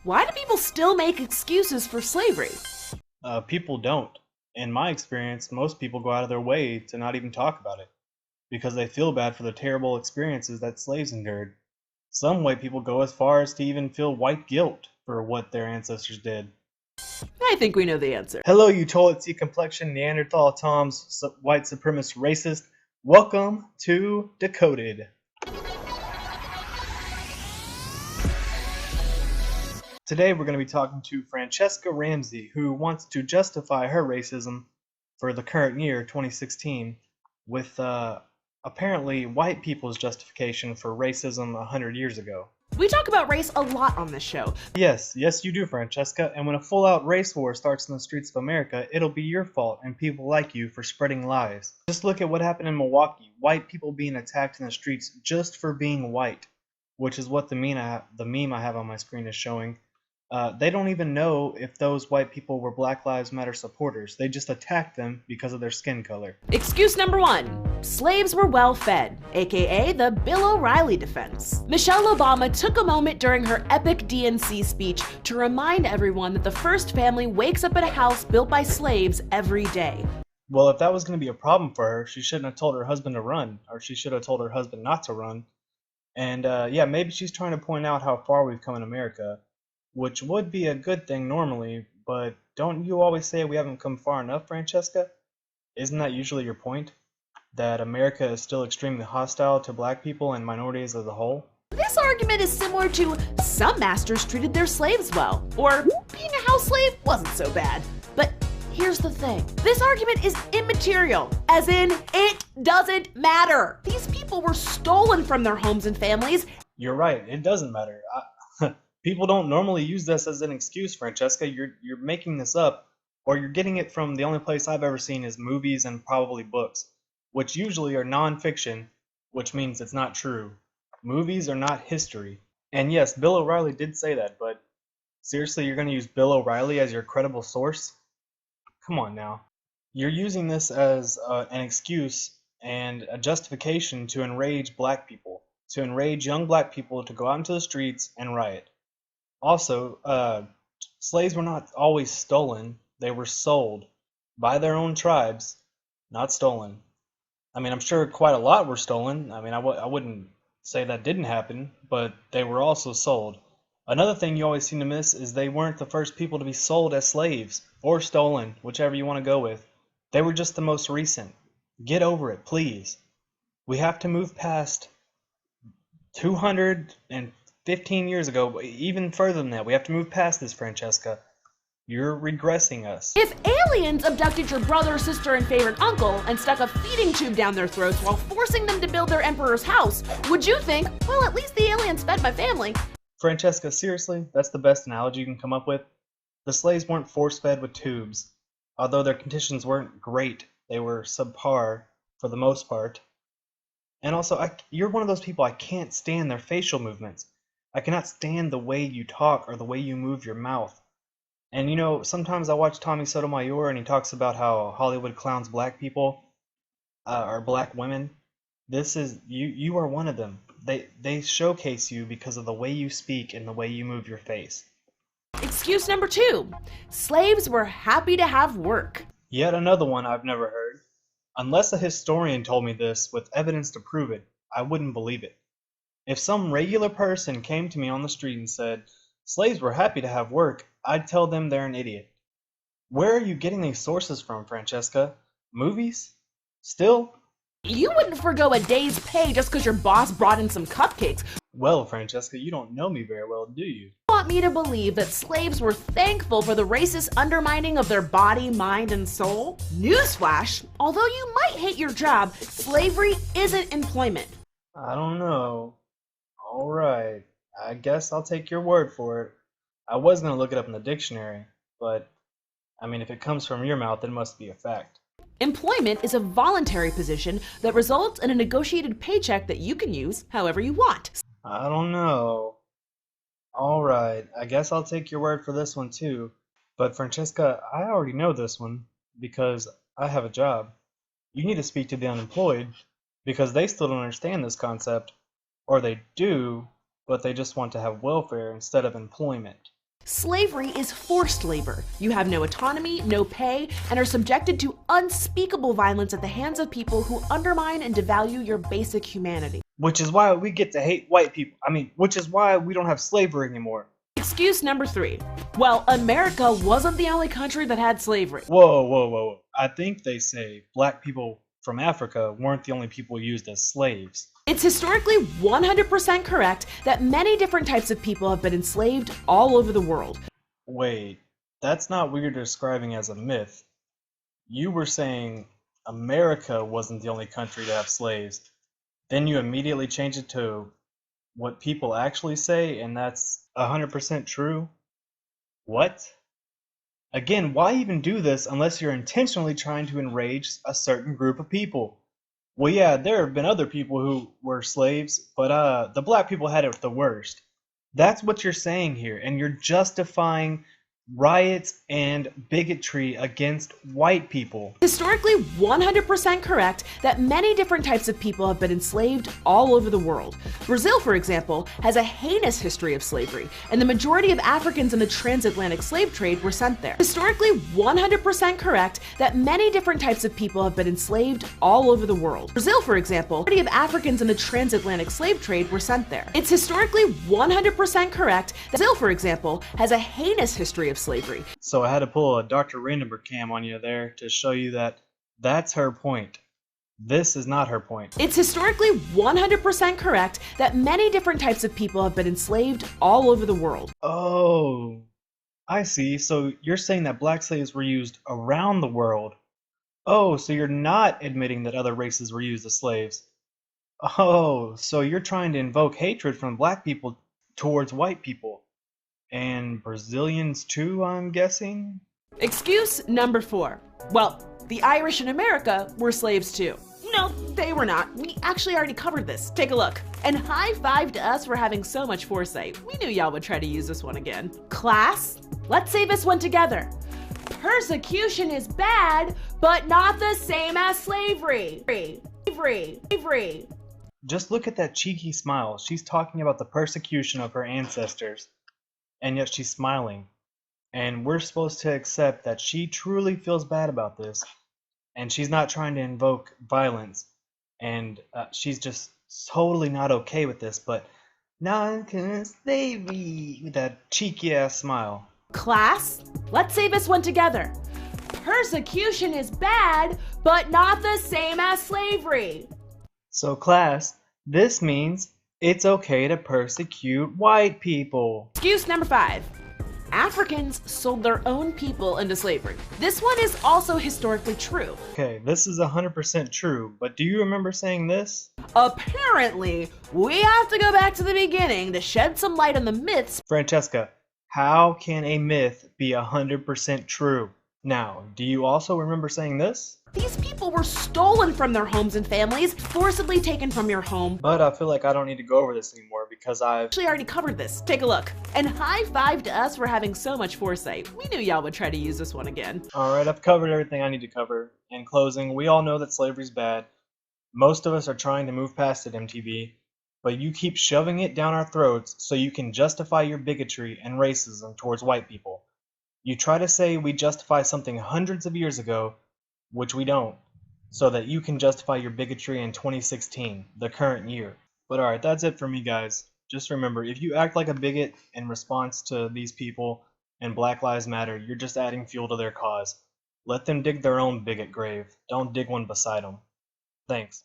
Why do people still make excuses for slavery? People don't. In my experience, most people go out of their way to not even talk about it because they feel bad for the terrible experiences that slaves endured. Some white people go as far as to even feel white guilt for what their ancestors did. I think we know the answer. Hello, you toilet seat complexion Neanderthal Toms, white supremacist racist. Welcome to Decoded. Today we're going to be talking to Francesca Ramsey, who wants to justify her racism for the current year, 2016, with apparently white people's justification for racism 100 years ago. We talk about race a lot on this show. Yes, you do, Francesca, and when a full-out race war starts in the streets of America, it'll be your fault and people like you for spreading lies. Just look at what happened in Milwaukee, white people being attacked in the streets just for being white, which is what the meme I have on my screen is showing. They don't even know if those white people were Black Lives Matter supporters. They just attacked them because of their skin color. Excuse number 1. Slaves were well fed, aka the Bill O'Reilly defense. Michelle Obama took a moment during her epic DNC speech to remind everyone that the first family wakes up in a house built by slaves every day. Well, if that was going to be a problem for her, she shouldn't have told her husband to run, or she should have told her husband not to run. And yeah, maybe she's trying to point out how far we've come in America, which would be a good thing normally, but don't you always say we haven't come far enough, Francesca? Isn't that usually your point? That America is still extremely hostile to black people and minorities as a whole? This argument is similar to some masters treated their slaves well, or being a house slave wasn't so bad. But here's the thing. This argument is immaterial, as in, it doesn't matter. These people were stolen from their homes and families. You're right, it doesn't matter. People don't normally use this as an excuse, Francesca. You're making this up, or you're getting it from the only place I've ever seen is movies and probably books, which usually are non-fiction, which means it's not true. Movies are not history. And yes, Bill O'Reilly did say that, but seriously, you're going to use Bill O'Reilly as your credible source? Come on now. You're using this as an excuse and a justification to enrage black people, to enrage young black people to go out into the streets and riot. Also, slaves were not always stolen. They were sold by their own tribes, not stolen. I mean, I'm sure quite a lot were stolen. I mean, I wouldn't say that didn't happen, but they were also sold. Another thing you always seem to miss is they weren't the first people to be sold as slaves, or stolen, whichever you want to go with. They were just the most recent. Get over it, please. We have to move past 215 years ago, even further than that. We have to move past this, Francesca. You're regressing us. If aliens abducted your brother, sister, and favorite uncle and stuck a feeding tube down their throats while forcing them to build their emperor's house, would you think, well, at least the aliens fed my family? Francesca, seriously? That's the best analogy you can come up with? The slaves weren't force-fed with tubes. Although their conditions weren't great, they were subpar for the most part. And also, you're one of those people I can't stand their facial movements. I cannot stand the way you talk or the way you move your mouth. And you know, sometimes I watch Tommy Sotomayor and he talks about how Hollywood clowns black people, or black women. This is, you are one of them. They showcase you because of the way you speak and the way you move your face. Excuse number 2. Slaves were happy to have work. Yet another one I've never heard. Unless a historian told me this with evidence to prove it, I wouldn't believe it. If some regular person came to me on the street and said, slaves were happy to have work, I'd tell them they're an idiot. Where are you getting these sources from, Francesca? Movies? Still? You wouldn't forgo a day's pay just because your boss brought in some cupcakes. Well, Francesca, you don't know me very well, do you? Want me to believe that slaves were thankful for the racist undermining of their body, mind, and soul? Newsflash, although you might hate your job, slavery isn't employment. I don't know. Alright, I guess I'll take your word for it. I was going to look it up in the dictionary, but I mean, if it comes from your mouth, it must be a fact. Employment is a voluntary position that results in a negotiated paycheck that you can use however you want. I don't know. Alright, I guess I'll take your word for this one too. But Francesca, I already know this one because I have a job. You need to speak to the unemployed because they still don't understand this concept. Or they do, but they just want to have welfare instead of employment. Slavery is forced labor. You have no autonomy, no pay, and are subjected to unspeakable violence at the hands of people who undermine and devalue your basic humanity. Which is why we get to hate white people. Which is why we don't have slavery anymore. Excuse number 3. Well, America wasn't the only country that had slavery. Whoa. I think they say black people from Africa weren't the only people used as slaves. It's historically 100% correct that many different types of people have been enslaved all over the world. Wait, that's not what you're describing as a myth. You were saying America wasn't the only country to have slaves. Then you immediately change it to what people actually say, and that's 100% true? What? Again, why even do this unless you're intentionally trying to enrage a certain group of people? Well, yeah, there have been other people who were slaves, but the black people had it the worst. That's what you're saying here, and you're justifying riots and bigotry against white people. Historically 100% correct that many different types of people have been enslaved all over the world. Brazil, for example, has a heinous history of slavery, and the majority of Africans in the transatlantic slave trade were sent there. Historically 100% correct that many different types of people have been enslaved all over the world. Brazil, for example, the majority of Africans in the transatlantic slave trade were sent there. It's historically 100% correct that Brazil, for example, has a heinous history of slavery. So I had to pull a Dr. Randenberg cam on you there to show you that that's her point. This is not her point. It's historically 100% correct that many different types of people have been enslaved all over the world. Oh, I see. So you're saying that black slaves were used around the world. Oh, so you're not admitting that other races were used as slaves. Oh, so you're trying to invoke hatred from black people towards white people. And Brazilians too, I'm guessing? Excuse number 4. Well, the Irish in America were slaves too. No, they were not. We actually already covered this. Take a look. And high five to us for having so much foresight. We knew y'all would try to use this one again. Class, let's say this one together. Persecution is bad, but not the same as slavery. Slavery. Just look at that cheeky smile. She's talking about the persecution of her ancestors. And yet she's smiling. And we're supposed to accept that she truly feels bad about this. And she's not trying to invoke violence. And she's just totally not okay with this. But non-slavery with that cheeky ass smile. Class, let's say this one together. Persecution is bad, but not the same as slavery. So class, this means it's okay to persecute white people. Excuse number 5. Africans sold their own people into slavery. This one is also historically true. Okay, this is 100% true, but do you remember saying this? Apparently, we have to go back to the beginning to shed some light on the myths. Francesca, how can a myth be 100% true? Now, do you also remember saying this? These people were stolen from their homes and families, forcibly taken from your home. But I feel like I don't need to go over this anymore because I've Actually already covered this. Take a look. And high five to us for having so much foresight. We knew y'all would try to use this one again. Alright, I've covered everything I need to cover. In closing, we all know that slavery's bad. Most of us are trying to move past it, MTV. But you keep shoving it down our throats so you can justify your bigotry and racism towards white people. You try to say we justify something hundreds of years ago, which we don't, so that you can justify your bigotry in 2016, the current year. But alright, that's it for me, guys. Just remember, if you act like a bigot in response to these people and Black Lives Matter, you're just adding fuel to their cause. Let them dig their own bigot grave. Don't dig one beside them. Thanks.